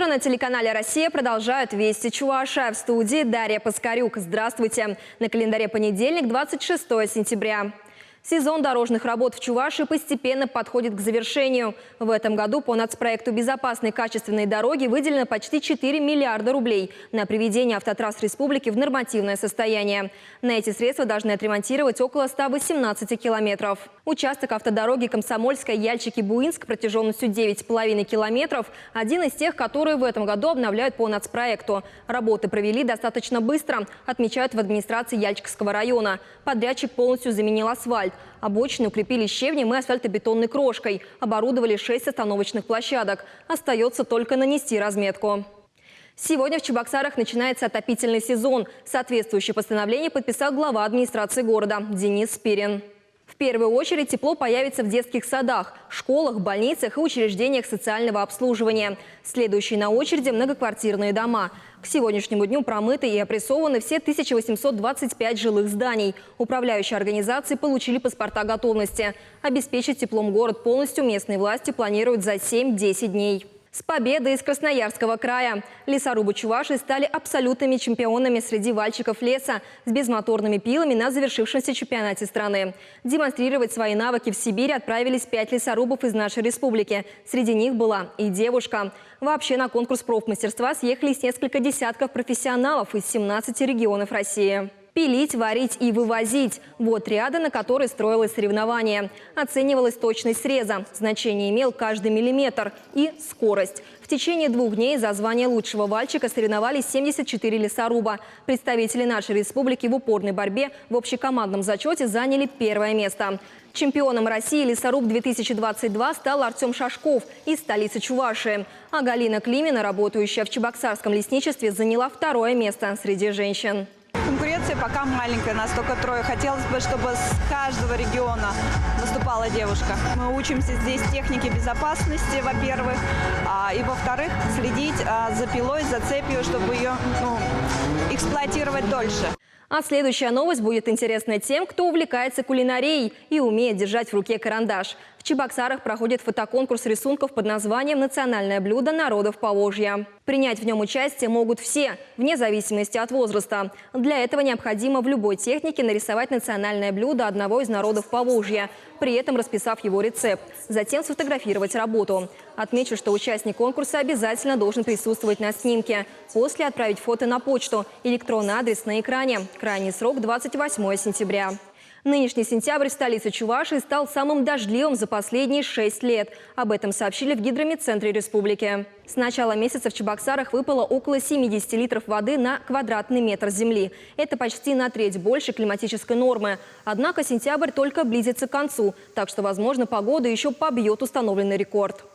утро на телеканале «Россия» продолжают «Вести Чувашия». В студии Дарья Паскарюк. Здравствуйте. На календаре понедельник, 26 сентября. Сезон дорожных работ в Чувашии постепенно подходит к завершению. В этом году по нацпроекту «Безопасные качественные дороги» выделено почти 4 миллиарда рублей на приведение автотрасс республики в нормативное состояние. На эти средства должны отремонтировать около 118 километров. Участок автодороги Комсомольская, Яльчики-Буинск протяженностью 9,5 километров – один из тех, которые в этом году обновляют по нацпроекту. Работы провели достаточно быстро, отмечают в администрации Яльчикского района. Подрядчик полностью заменил асфальт. Обочины укрепили щебнем и асфальтобетонной крошкой. Оборудовали 6 остановочных площадок. Остается только нанести разметку. Сегодня в Чебоксарах начинается отопительный сезон. Соответствующее постановление подписал глава администрации города Денис Спирин. В первую очередь тепло появится в детских садах, школах, больницах и учреждениях социального обслуживания. Следующие на очереди многоквартирные дома. К сегодняшнему дню промыты и опрессованы все 1825 жилых зданий. Управляющие организации получили паспорта готовности. Обеспечить теплом город полностью местные власти планируют за 7-10 дней. С победой из Красноярского края! Лесорубы Чувашии стали абсолютными чемпионами среди вальщиков леса с безмоторными пилами на завершившемся чемпионате страны. Демонстрировать свои навыки в Сибирь отправились 5 лесорубов из нашей республики. Среди них была и девушка. Вообще на конкурс профмастерства съехались несколько десятков профессионалов из 17 регионов России. Пилить, варить и вывозить – вот триада, на которой строилось соревнование. Оценивалась точность среза, значение имел каждый миллиметр и скорость. В течение 2 дней за звание лучшего вальщика соревновались 74 лесоруба. Представители нашей республики в упорной борьбе в общекомандном зачете заняли 1-е место. Чемпионом России «Лесоруб-2022» стал Артем Шашков из столицы Чувашии. А Галина Климина, работающая в Чебоксарском лесничестве, заняла 2-е место среди женщин. Конкуренция пока маленькая, нас только 3. Хотелось бы, чтобы с каждого региона выступала девушка. Мы учимся здесь технике безопасности, во-первых, и во-вторых, следить за пилой, за цепью, чтобы ее эксплуатировать дольше. А следующая новость будет интересна тем, кто увлекается кулинарией и умеет держать в руке карандаш. В Чебоксарах проходит фотоконкурс рисунков под названием «Национальное блюдо народов Поволжья». Принять в нем участие могут все, вне зависимости от возраста. Для этого необходимо в любой технике нарисовать национальное блюдо одного из народов Поволжья, при этом расписав его рецепт. Затем сфотографировать работу. Отмечу, что участник конкурса обязательно должен присутствовать на снимке. После отправить фото на почту. Электронный адрес на экране. Крайний срок – 28 сентября. Нынешний сентябрь в столице Чувашии стал самым дождливым за последние 6 лет. Об этом сообщили в гидрометцентре республики. С начала месяца в Чебоксарах выпало около 70 литров воды на квадратный метр земли. Это почти на треть больше климатической нормы. Однако сентябрь только близится к концу, так что, возможно, погода еще побьет установленный рекорд.